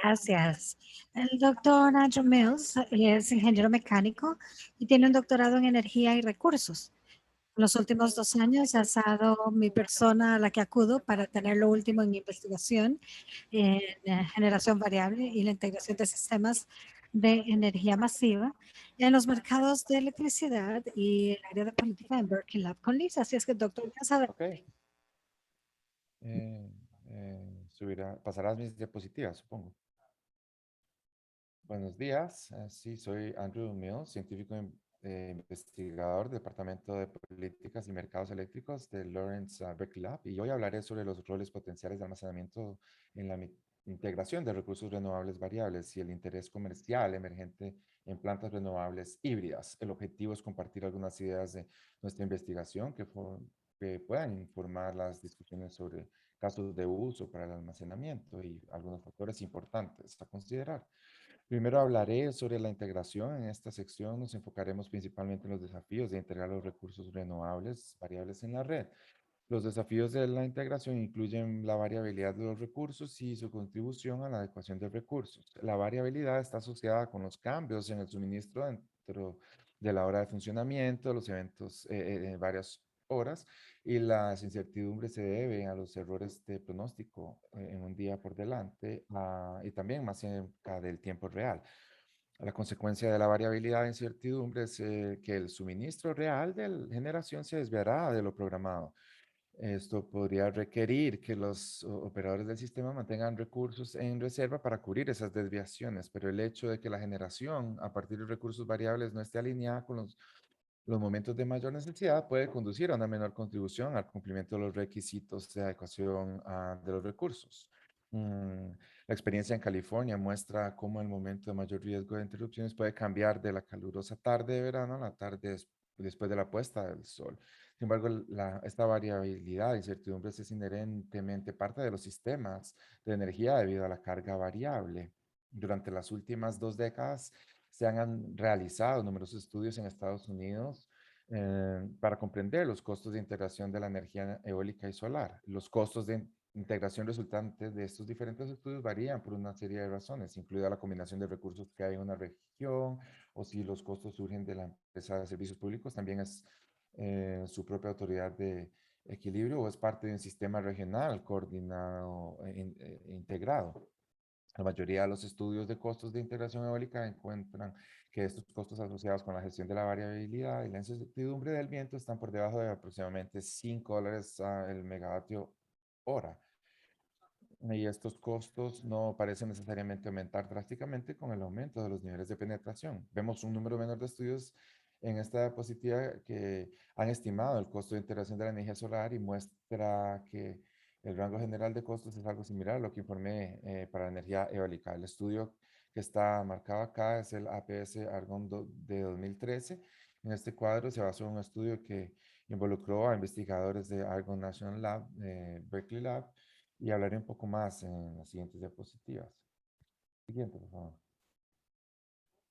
Gracias. El doctor Andrew Mills es ingeniero mecánico y tiene un doctorado en energía y recursos. En los últimos 2 años ha sido mi persona a la que acudo para tener lo último en mi investigación en generación variable y la integración de sistemas de energía masiva en los mercados de electricidad y el área de política en Berkeley Lab con Lisa. Así es que, doctor, ya sabe. Ok. Pasarás mis diapositivas, supongo. Buenos días. Sí, soy Andrew Mills, científico investigador del Departamento de Políticas y Mercados Eléctricos de Lawrence Berkeley Lab, y hoy hablaré sobre los roles potenciales de almacenamiento en la integración de recursos renovables variables y el interés comercial emergente en plantas renovables híbridas. El objetivo es compartir algunas ideas de nuestra investigación que puedan informar las discusiones sobre casos de uso para el almacenamiento y algunos factores importantes a considerar. Primero hablaré sobre la integración. En esta sección nos enfocaremos principalmente en los desafíos de integrar los recursos renovables variables en la red. Los desafíos de la integración incluyen la variabilidad de los recursos y su contribución a la adecuación de recursos. La variabilidad está asociada con los cambios en el suministro dentro de la hora de funcionamiento, los eventos en varias horas, y las incertidumbres se deben a los errores de pronóstico en un día por delante, y también más cerca del tiempo real. La consecuencia de la variabilidad e incertidumbre es que el suministro real de la generación se desviará de lo programado. Esto podría requerir que los operadores del sistema mantengan recursos en reserva para cubrir esas desviaciones, pero el hecho de que la generación a partir de recursos variables no esté alineada con los momentos de mayor necesidad puede conducir a una menor contribución al cumplimiento de los requisitos de adecuación de los recursos. La experiencia en California muestra cómo el momento de mayor riesgo de interrupciones puede cambiar de la calurosa tarde de verano a la tarde después de la puesta del sol. Sin embargo, esta variabilidad e incertidumbres es inherentemente parte de los sistemas de energía debido a la carga variable. Durante las últimas 2 décadas se han realizado numerosos estudios en Estados Unidos para comprender los costos de integración de la energía eólica y solar. Los costos de integración resultantes de estos diferentes estudios varían por una serie de razones, incluida la combinación de recursos que hay en una región, o si los costos surgen de la empresa de servicios públicos, también es su propia autoridad de equilibrio, o es parte de un sistema regional coordinado e integrado. La mayoría de los estudios de costos de integración eólica encuentran que estos costos asociados con la gestión de la variabilidad y la incertidumbre del viento están por debajo de aproximadamente $5 el megavatio hora. Y estos costos no parecen necesariamente aumentar drásticamente con el aumento de los niveles de penetración. Vemos un número menor de estudios en esta diapositiva que han estimado el costo de integración de la energía solar y muestra que el rango general de costos es algo similar a lo que informé para la energía eólica. El estudio que está marcado acá es el APS Argonne de 2013. En este cuadro se basó en un estudio que involucró a investigadores de Argonne National Lab, Berkeley Lab, y hablaré un poco más en las siguientes diapositivas. Siguiente, por favor.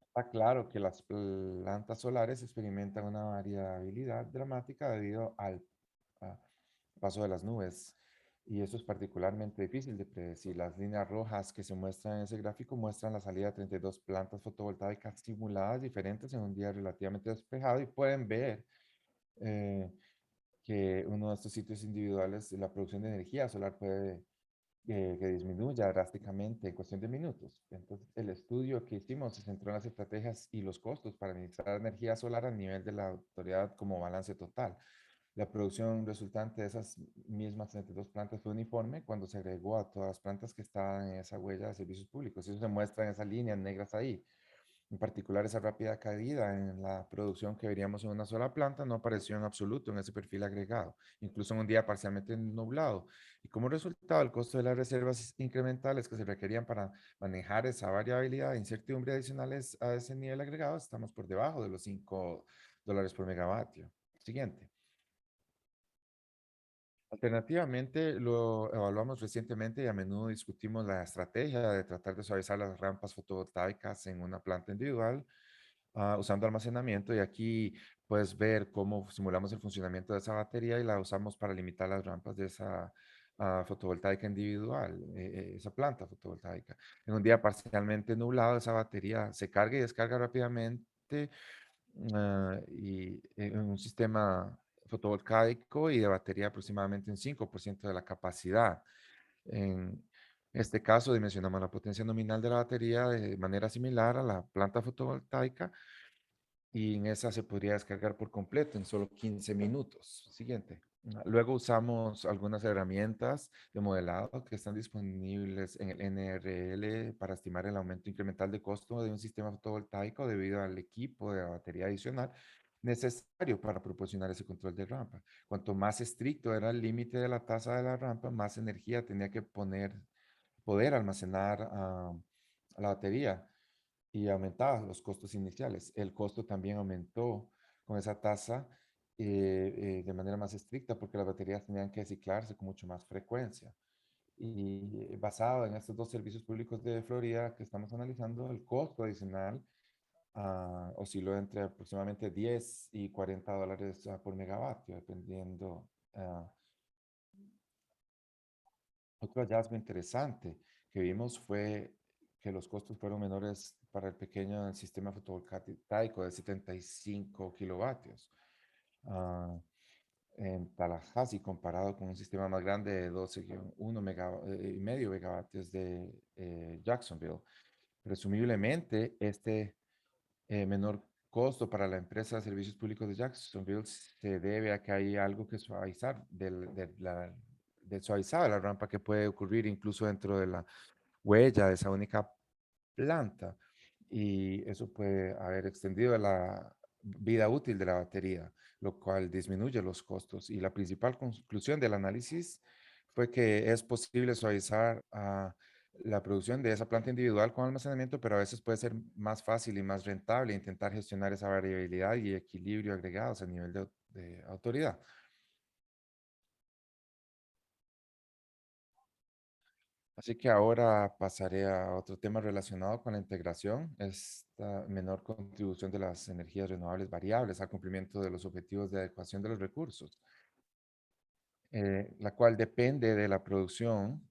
Está claro que las plantas solares experimentan una variabilidad dramática debido al paso de las nubes. Y eso es particularmente difícil de predecir. Las líneas rojas que se muestran en ese gráfico muestran la salida de 32 plantas fotovoltaicas simuladas diferentes en un día relativamente despejado, y pueden ver eh, que uno de estos sitios individuales, la producción de energía solar puede que disminuya drásticamente en cuestión de minutos. Entonces, el estudio que hicimos se centró en las estrategias y los costos para administrar energía solar a nivel de la autoridad como balance total. La producción resultante de esas mismas 32 plantas fue uniforme cuando se agregó a todas las plantas que estaban en esa huella de servicios públicos. Eso se muestra en esas líneas negras ahí. En particular, esa rápida caída en la producción que veríamos en una sola planta no apareció en absoluto en ese perfil agregado, incluso en un día parcialmente nublado. Y como resultado, el costo de las reservas incrementales que se requerían para manejar esa variabilidad e incertidumbre adicionales a ese nivel agregado, estamos por debajo de los $5 por megavatio. Siguiente. Alternativamente, lo evaluamos recientemente y a menudo discutimos la estrategia de tratar de suavizar las rampas fotovoltaicas en una planta individual usando almacenamiento, y aquí puedes ver cómo simulamos el funcionamiento de esa batería y la usamos para limitar las rampas de esa fotovoltaica individual, esa planta fotovoltaica. En un día parcialmente nublado, esa batería se carga y descarga rápidamente y en un sistema fotovoltaico y de batería aproximadamente un 5% de la capacidad. En este caso, dimensionamos la potencia nominal de la batería de manera similar a la planta fotovoltaica y en esa se podría descargar por completo en solo 15 minutos. Siguiente. Luego usamos algunas herramientas de modelado que están disponibles en el NRL para estimar el aumento incremental de costo de un sistema fotovoltaico debido al equipo de la batería adicional necesario para proporcionar ese control de rampa. Cuanto más estricto era el límite de la tasa de la rampa, más energía tenía que poder almacenar la batería y aumentaba los costos iniciales. El costo también aumentó con esa tasa de manera más estricta porque las baterías tenían que ciclarse con mucho más frecuencia. Y basado en estos dos servicios públicos de Florida que estamos analizando, el costo adicional osciló entre aproximadamente 10 y $40 por megavatio, dependiendo. Otro hallazgo interesante que vimos fue que los costos fueron menores para el pequeño sistema fotovoltaico de 75 kilovatios en Tallahassee comparado con un sistema más grande de 12,1 y medio megavatios de Jacksonville. Presumiblemente, este menor costo para la empresa de servicios públicos de Jacksonville se debe a que hay algo que suavizar de suavizar la rampa que puede ocurrir incluso dentro de la huella de esa única planta y eso puede haber extendido la vida útil de la batería, lo cual disminuye los costos. Y la principal conclusión del análisis fue que es posible suavizar la producción de esa planta individual con almacenamiento, pero a veces puede ser más fácil y más rentable intentar gestionar esa variabilidad y equilibrio agregados a nivel de autoridad. Así que ahora pasaré a otro tema relacionado con la integración, esta menor contribución de las energías renovables variables al cumplimiento de los objetivos de adecuación de los recursos, la cual depende de la producción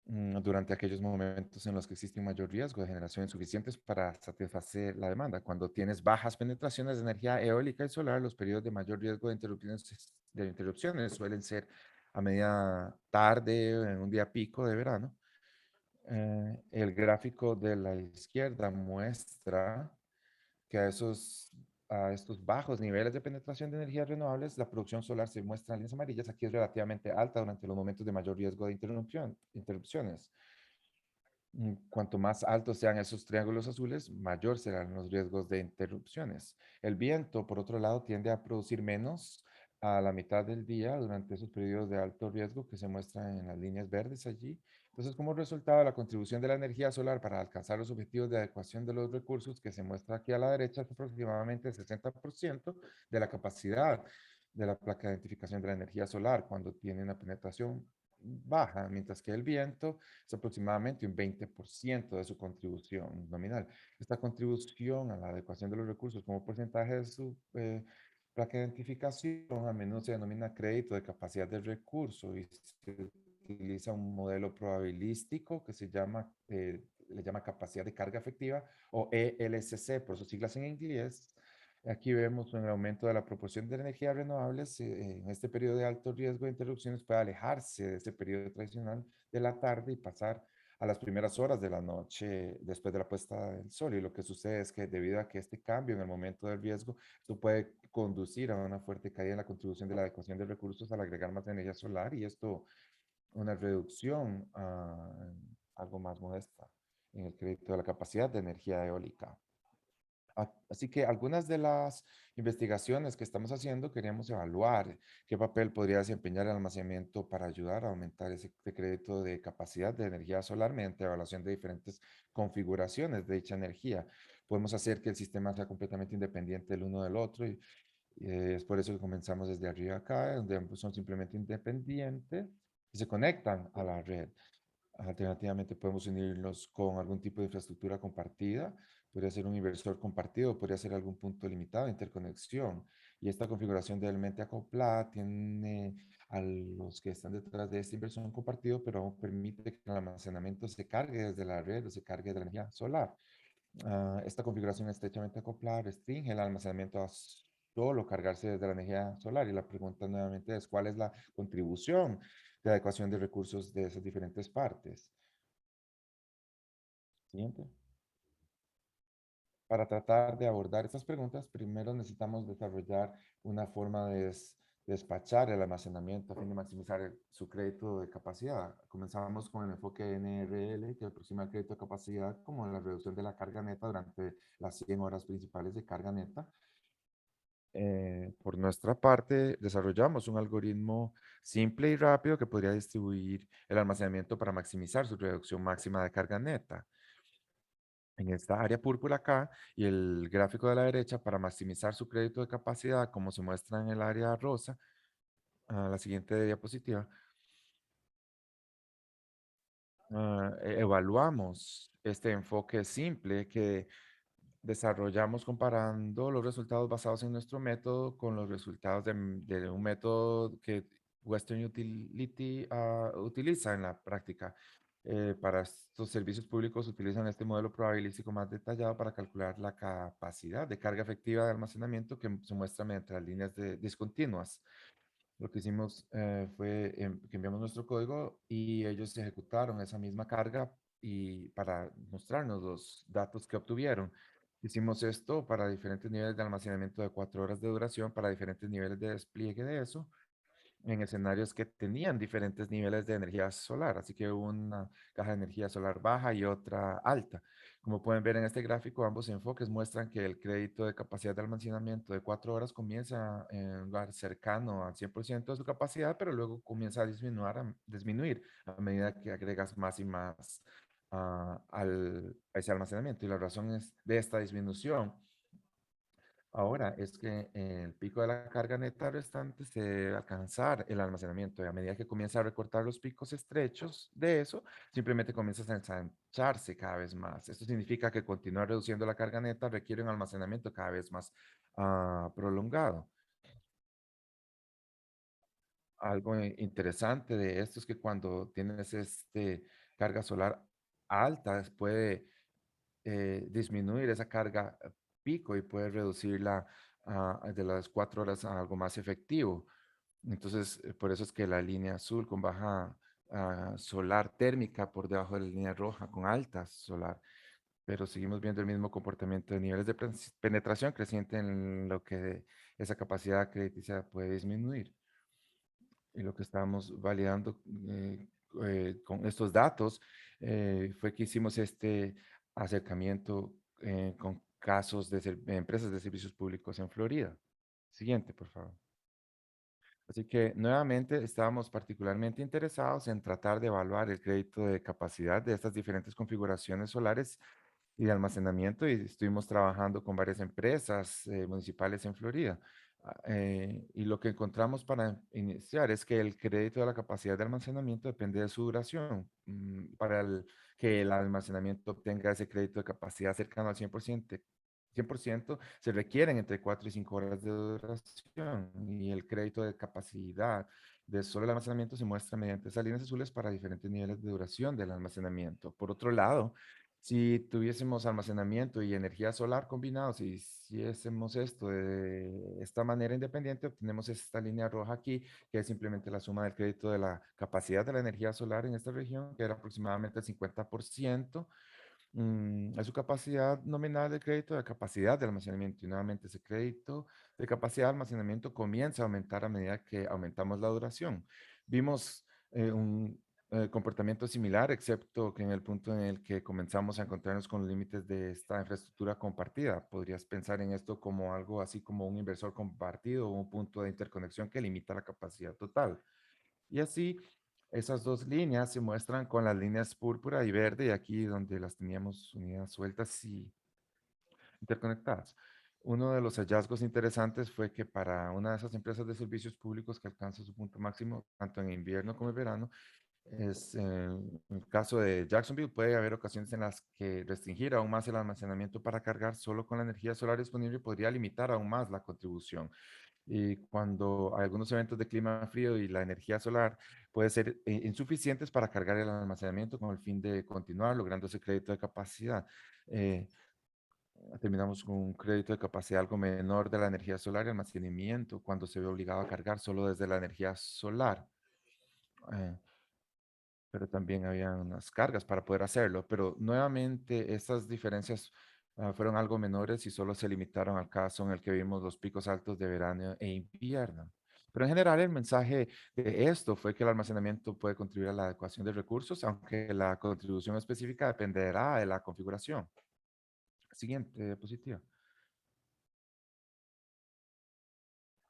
durante aquellos momentos en los que existe un mayor riesgo de generación insuficientes para satisfacer la demanda. Cuando tienes bajas penetraciones de energía eólica y solar, los periodos de mayor riesgo de interrupciones suelen ser a media tarde, en un día pico de verano. El gráfico de la izquierda muestra que a estos bajos niveles de penetración de energías renovables, la producción solar se muestra en líneas amarillas. Aquí es relativamente alta durante los momentos de mayor riesgo de interrupciones. Cuanto más altos sean esos triángulos azules, mayor serán los riesgos de interrupciones. El viento, por otro lado, tiende a producir menos a la mitad del día durante esos periodos de alto riesgo que se muestran en las líneas verdes allí. Entonces, como resultado, la contribución de la energía solar para alcanzar los objetivos de adecuación de los recursos que se muestra aquí a la derecha es aproximadamente el 60% de la capacidad de la placa de identificación de la energía solar cuando tiene una penetración baja, mientras que el viento es aproximadamente un 20% de su contribución nominal. Esta contribución a la adecuación de los recursos como porcentaje de su placa de identificación a menudo se denomina crédito de capacidad de recurso y se utiliza un modelo probabilístico que le llama capacidad de carga efectiva o ELCC por sus siglas en inglés. Aquí vemos un aumento de la proporción de energías renovables en este periodo de alto riesgo de interrupciones puede alejarse de ese periodo tradicional de la tarde y pasar a las primeras horas de la noche después de la puesta del sol. Y lo que sucede es que debido a que este cambio en el momento del riesgo, esto puede conducir a una fuerte caída en la contribución de la adecuación de recursos al agregar más energía solar y esto una reducción algo más modesta en el crédito de la capacidad de energía eólica. Así que algunas de las investigaciones que estamos haciendo queríamos evaluar qué papel podría desempeñar el almacenamiento para ayudar a aumentar ese crédito de capacidad de energía solar mediante evaluación de diferentes configuraciones de dicha energía. Podemos hacer que el sistema sea completamente independiente el uno del otro y es por eso que comenzamos desde arriba acá, donde ambos son simplemente independientes y se conectan a la red. Alternativamente podemos unirlos con algún tipo de infraestructura compartida, podría ser un inversor compartido, podría ser algún punto limitado de interconexión. Y esta configuración de mente acoplada tiene a los que están detrás de esta inversión compartido, pero aún permite que el almacenamiento se cargue desde la red o se cargue de la energía solar. Esta configuración estrechamente acoplada restringe el almacenamiento a solo cargarse desde la energía solar. Y la pregunta nuevamente es, ¿cuál es la contribución de adecuación de recursos de esas diferentes partes? Siguiente. Para tratar de abordar estas preguntas, primero necesitamos desarrollar una forma de despachar el almacenamiento a fin de maximizar su crédito de capacidad. Comenzamos con el enfoque NRL, que aproxima el crédito de capacidad como la reducción de la carga neta durante las 100 horas principales de carga neta. Por nuestra parte, desarrollamos un algoritmo simple y rápido que podría distribuir el almacenamiento para maximizar su reducción máxima de carga neta en esta área púrpura acá y el gráfico de la derecha para maximizar su crédito de capacidad, como se muestra en el área rosa. La siguiente diapositiva. Evaluamos este enfoque simple que desarrollamos comparando los resultados basados en nuestro método con los resultados de un método que Western Utility utiliza en la práctica. Para estos servicios públicos utilizan este modelo probabilístico más detallado para calcular la capacidad de carga efectiva de almacenamiento que se muestra mediante las líneas discontinuas. Lo que hicimos fue que enviamos nuestro código y ellos ejecutaron esa misma carga y para mostrarnos los datos que obtuvieron. Hicimos esto para diferentes niveles de almacenamiento de 4 horas de duración, para diferentes niveles de despliegue de eso en escenarios que tenían diferentes niveles de energía solar, así que una caja de energía solar baja y otra alta. Como pueden ver en este gráfico, ambos enfoques muestran que el crédito de capacidad de almacenamiento de 4 horas comienza en un lugar cercano al 100% de su capacidad, pero luego comienza a disminuir a medida que agregas más y más a ese almacenamiento. Y la razón de esta disminución ahora es que el pico de la carga neta restante se debe alcanzar el almacenamiento y a medida que comienza a recortar los picos estrechos de eso, simplemente comienza a ensancharse cada vez más. Esto significa que continuar reduciendo la carga neta requiere un almacenamiento cada vez más prolongado. Algo interesante de esto es que cuando tienes carga solar alta, puede disminuir esa carga pico y puede reducirla de las 4 horas a algo más efectivo. Entonces, por eso es que la línea azul con baja solar térmica por debajo de la línea roja con alta solar, pero seguimos viendo el mismo comportamiento de niveles de penetración creciente en lo que esa capacidad crediticia puede disminuir. Y lo que estábamos validando con estos datos fue que hicimos este acercamiento con casos de empresas de servicios públicos en Florida. Siguiente, por favor. Así que nuevamente estábamos particularmente interesados en tratar de evaluar el crédito de capacidad de estas diferentes configuraciones solares y de almacenamiento y estuvimos trabajando con varias empresas municipales en Florida. Y lo que encontramos para iniciar es que el crédito de la capacidad de almacenamiento depende de su duración. Para que el almacenamiento obtenga ese crédito de capacidad cercano al 100% se requieren entre 4 y 5 horas de duración y el crédito de capacidad de solo el almacenamiento se muestra mediante esas líneas azules para diferentes niveles de duración del almacenamiento. Por otro lado, si tuviésemos almacenamiento y energía solar combinados y si hiciésemos esto de esta manera independiente, obtenemos esta línea roja aquí, que es simplemente la suma del crédito de la capacidad de la energía solar en esta región, que era aproximadamente el 50%. Es su capacidad nominal de crédito de capacidad de almacenamiento. Y nuevamente ese crédito de capacidad de almacenamiento comienza a aumentar a medida que aumentamos la duración. Vimos un comportamiento similar, excepto que en el punto en el que comenzamos a encontrarnos con los límites de esta infraestructura compartida. Podrías pensar en esto como algo así como un inversor compartido o un punto de interconexión que limita la capacidad total. Y así, esas dos líneas se muestran con las líneas púrpura y verde, y aquí donde las teníamos unidas sueltas y interconectadas. Uno de los hallazgos interesantes fue que para una de esas empresas de servicios públicos que alcanza su punto máximo, tanto en invierno como en verano, en el caso de Jacksonville, puede haber ocasiones en las que restringir aún más el almacenamiento para cargar solo con la energía solar disponible podría limitar aún más la contribución. Y cuando hay algunos eventos de clima frío y la energía solar puede ser insuficientes para cargar el almacenamiento con el fin de continuar logrando ese crédito de capacidad. Eh, Terminamos con un crédito de capacidad algo menor de la energía solar y almacenamiento cuando se ve obligado a cargar solo desde la energía solar. Eh, pero también había unas cargas para poder hacerlo. Pero nuevamente estas diferencias fueron algo menores y solo se limitaron al caso en el que vimos los picos altos de verano e invierno. Pero en general el mensaje de esto fue que el almacenamiento puede contribuir a la adecuación de recursos, aunque la contribución específica dependerá de la configuración. Siguiente diapositiva.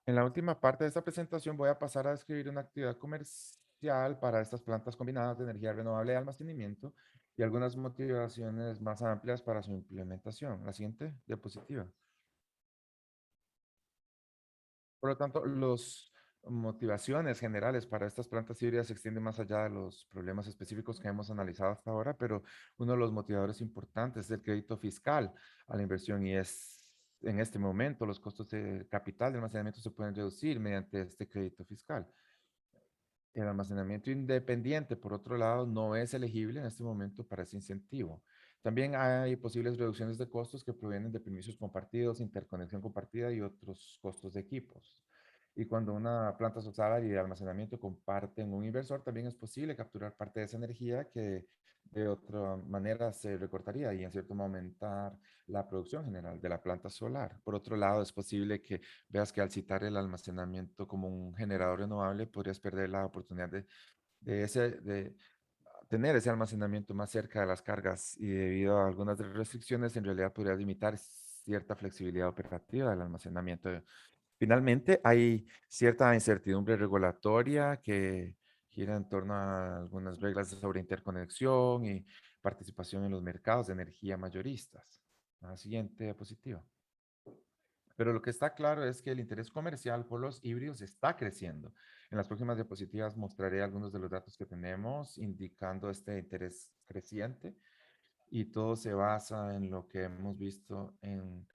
En la última parte de esta presentación voy a pasar a describir una actividad comercial para estas plantas combinadas de energía renovable y almacenamiento y algunas motivaciones más amplias para su implementación. La siguiente diapositiva. Por lo tanto, las motivaciones generales para estas plantas híbridas se extienden más allá de los problemas específicos que hemos analizado hasta ahora, pero uno de los motivadores importantes es el crédito fiscal a la inversión y es en este momento los costos de capital de almacenamiento se pueden reducir mediante este crédito fiscal. El almacenamiento independiente, por otro lado, no es elegible en este momento para ese incentivo. También hay posibles reducciones de costos que provienen de permisos compartidos, interconexión compartida y otros costos de equipos. Y cuando una planta solar y de almacenamiento comparten un inversor, también es posible capturar parte de esa energía que de otra manera se recortaría y en cierto modo aumentar la producción general de la planta solar. Por otro lado, es posible que veas que al citar el almacenamiento como un generador renovable, podrías perder la oportunidad de tener ese almacenamiento más cerca de las cargas y debido a algunas de las restricciones, en realidad podrías limitar cierta flexibilidad operativa del almacenamiento. Finalmente, hay cierta incertidumbre regulatoria que gira en torno a algunas reglas sobre interconexión y participación en los mercados de energía mayoristas. La siguiente diapositiva. Pero lo que está claro es que el interés comercial por los híbridos está creciendo. En las próximas diapositivas mostraré algunos de los datos que tenemos indicando este interés creciente y todo se basa en lo que hemos visto en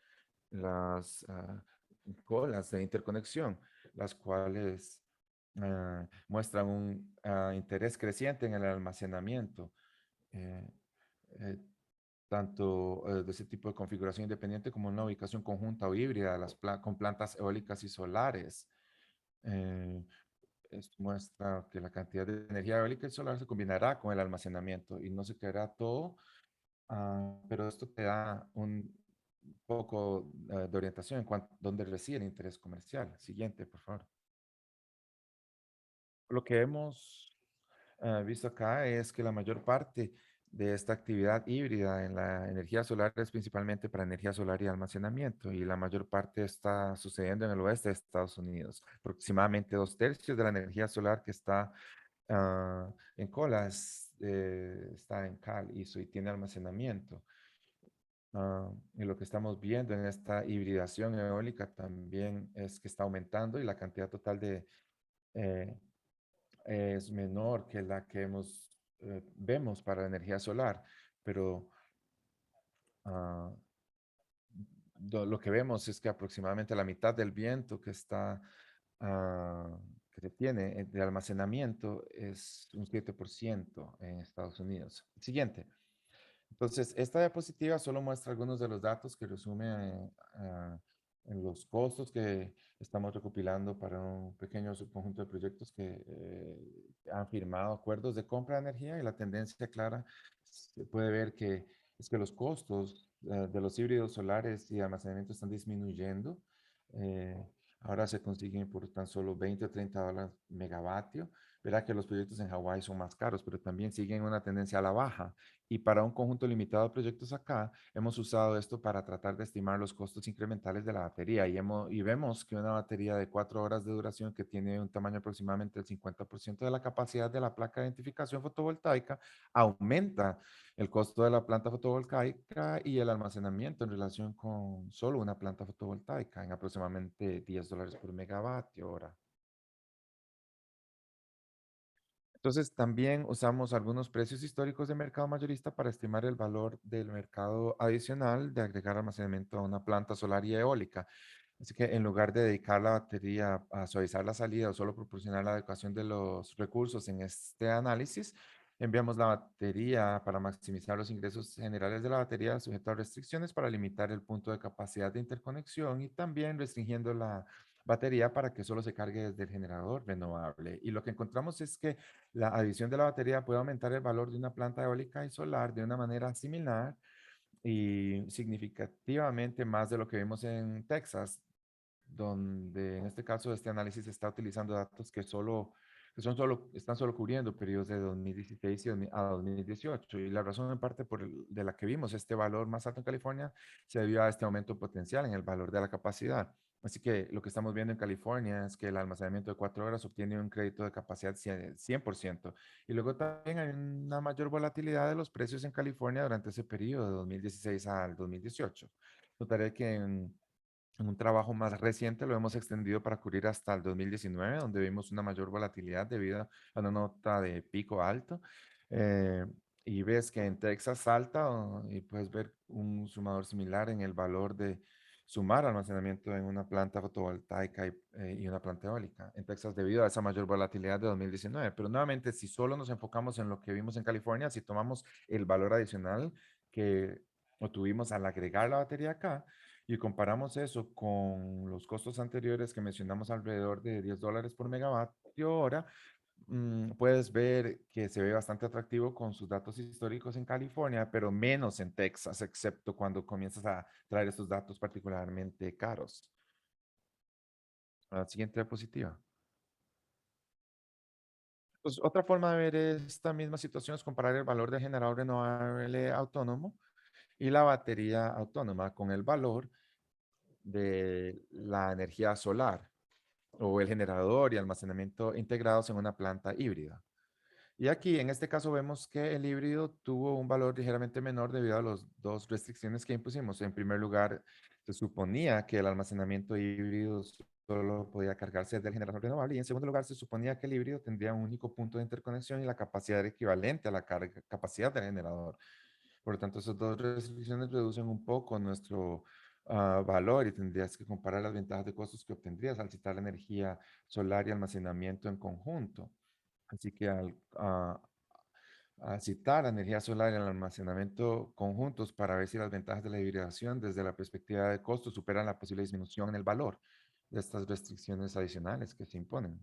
las colas de interconexión, las cuales muestran un interés creciente en el almacenamiento. Eh, eh, Tanto de ese tipo de configuración independiente como una ubicación conjunta o híbrida con plantas eólicas y solares. Eh, Esto muestra que la cantidad de energía eólica y solar se combinará con el almacenamiento y no se quedará todo, pero esto te da un poco de orientación en cuanto a dónde reside el interés comercial. Siguiente, por favor. Lo que hemos visto acá es que la mayor parte de esta actividad híbrida en la energía solar es principalmente para energía solar y almacenamiento, y la mayor parte está sucediendo en el oeste de Estados Unidos. Aproximadamente dos tercios de la energía solar que está en colas está en cal y tiene almacenamiento. Y lo que estamos viendo en esta hibridación eólica también es que está aumentando y la cantidad total eh, es menor que la que vemos para la energía solar, pero ah, lo que vemos es que aproximadamente la mitad del viento que se tiene de almacenamiento es un 7% en Estados Unidos. Siguiente. Entonces, esta diapositiva solo muestra algunos de los datos que resume en los costos que estamos recopilando para un pequeño subconjunto de proyectos que han firmado acuerdos de compra de energía y la tendencia clara se puede ver que es que los costos de los híbridos solares y de almacenamiento están disminuyendo. Eh, Ahora se consiguen por tan solo 20 o $30 megavatio. Verá que los proyectos en Hawái son más caros, pero también siguen una tendencia a la baja. Y para un conjunto limitado de proyectos acá, hemos usado esto para tratar de estimar los costos incrementales de la batería y vemos que una batería de 4 horas de duración que tiene un tamaño aproximadamente del 50% de la capacidad de la placa de identificación fotovoltaica aumenta el costo de la planta fotovoltaica y el almacenamiento en relación con solo una planta fotovoltaica en aproximadamente $10 por megavatio hora. Entonces, también usamos algunos precios históricos de mercado mayorista para estimar el valor del mercado adicional de agregar almacenamiento a una planta solar y eólica. Así que en lugar de dedicar la batería a suavizar la salida o solo proporcionar la adecuación de los recursos en este análisis, enviamos la batería para maximizar los ingresos generales de la batería sujeto a restricciones para limitar el punto de capacidad de interconexión y también restringiendo la batería para que solo se cargue desde el generador renovable. Y lo que encontramos es que la adición de la batería puede aumentar el valor de una planta eólica y solar de una manera similar y significativamente más de lo que vimos en Texas, donde en este caso este análisis está utilizando datos están solo cubriendo periodos de 2016 a 2018. Y la razón en parte de la que vimos este valor más alto en California se debió a este aumento potencial en el valor de la capacidad. Así que lo que estamos viendo en California es que el almacenamiento de 4 horas obtiene un crédito de capacidad 100%. Y luego también hay una mayor volatilidad de los precios en California durante ese periodo de 2016 al 2018. Notaré que en un trabajo más reciente lo hemos extendido para cubrir hasta el 2019, donde vimos una mayor volatilidad debido a una nota de pico alto. Eh, y ves que en Texas salta y puedes ver un sumador similar en el valor de sumar almacenamiento en una planta fotovoltaica y una planta eólica en Texas debido a esa mayor volatilidad de 2019. Pero nuevamente, si solo nos enfocamos en lo que vimos en California, si tomamos el valor adicional que obtuvimos al agregar la batería acá, y comparamos eso con los costos anteriores que mencionamos alrededor de $10 por megavatio hora, puedes ver que se ve bastante atractivo con sus datos históricos en California, pero menos en Texas, excepto cuando comienzas a traer estos datos particularmente caros. La siguiente diapositiva. Pues, otra forma de ver esta misma situación es comparar el valor del generador renovable autónomo y la batería autónoma con el valor de la energía solar o el generador y almacenamiento integrados en una planta híbrida. Y aquí, en este caso, vemos que el híbrido tuvo un valor ligeramente menor debido a las dos restricciones que impusimos. En primer lugar, se suponía que el almacenamiento híbrido solo podía cargarse del generador renovable y en segundo lugar, se suponía que el híbrido tendría un único punto de interconexión y la capacidad equivalente a la capacidad del generador. Por lo tanto, esas dos restricciones reducen un poco nuestro valor y tendrías que comparar las ventajas de costos que obtendrías al citar la energía solar y almacenamiento en conjunto. Así que al citar la energía solar y el almacenamiento conjuntos para ver si las ventajas de la hibridación desde la perspectiva de costos superan la posible disminución en el valor de estas restricciones adicionales que se imponen.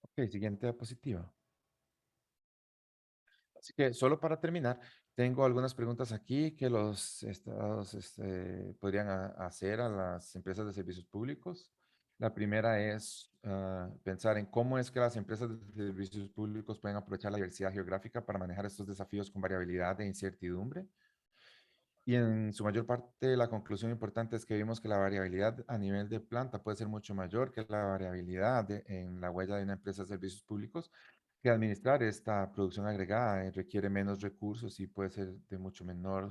Ok, siguiente diapositiva. Así que solo para terminar, tengo algunas preguntas aquí que los estados podrían hacer a las empresas de servicios públicos. La primera es pensar en cómo es que las empresas de servicios públicos pueden aprovechar la diversidad geográfica para manejar estos desafíos con variabilidad e incertidumbre. Y en su mayor parte, la conclusión importante es que vimos que la variabilidad a nivel de planta puede ser mucho mayor que la variabilidad en la huella de una empresa de servicios públicos, que administrar esta producción agregada requiere menos recursos y puede ser de mucho menor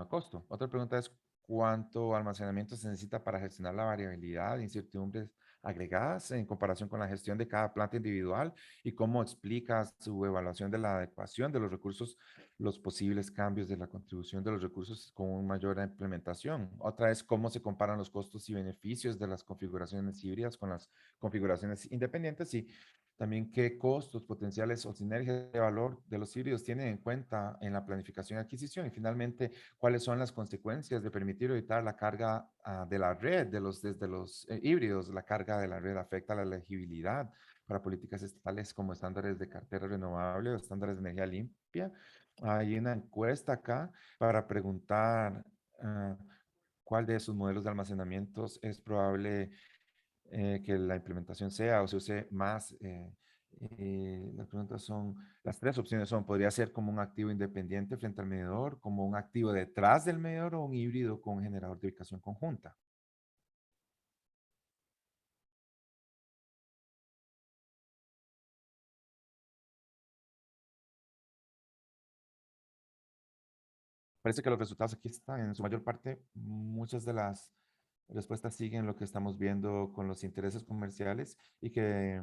costo. Otra pregunta es, ¿cuánto almacenamiento se necesita para gestionar la variabilidad e incertidumbres agregadas en comparación con la gestión de cada planta individual? ¿Y cómo explica su evaluación de la adecuación de los recursos, los posibles cambios de la contribución de los recursos con una mayor implementación? Otra es, ¿cómo se comparan los costos y beneficios de las configuraciones híbridas con las configuraciones independientes? Y también qué costos potenciales o sinergias de valor de los híbridos tienen en cuenta en la planificación y adquisición. Y finalmente, cuáles son las consecuencias de permitir evitar la carga de la red desde los híbridos. La carga de la red afecta la elegibilidad para políticas estatales como estándares de cartera renovable o estándares de energía limpia. Hay una encuesta acá para preguntar cuál de esos modelos de almacenamientos es probable que la implementación sea o se use más. Las preguntas son, las tres opciones son, podría ser como un activo independiente frente al medidor, como un activo detrás del medidor o un híbrido con generador de ubicación conjunta. Parece que los resultados aquí están en su mayor parte. Muchas de las respuestas siguen lo que estamos viendo con los intereses comerciales y que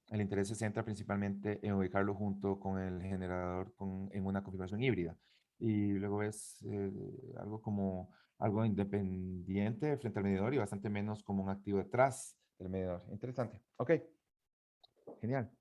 el interés se centra principalmente en ubicarlo junto con el generador en una configuración híbrida. Y luego es algo como algo independiente frente al medidor y bastante menos como un activo detrás del medidor. Interesante. Ok, genial.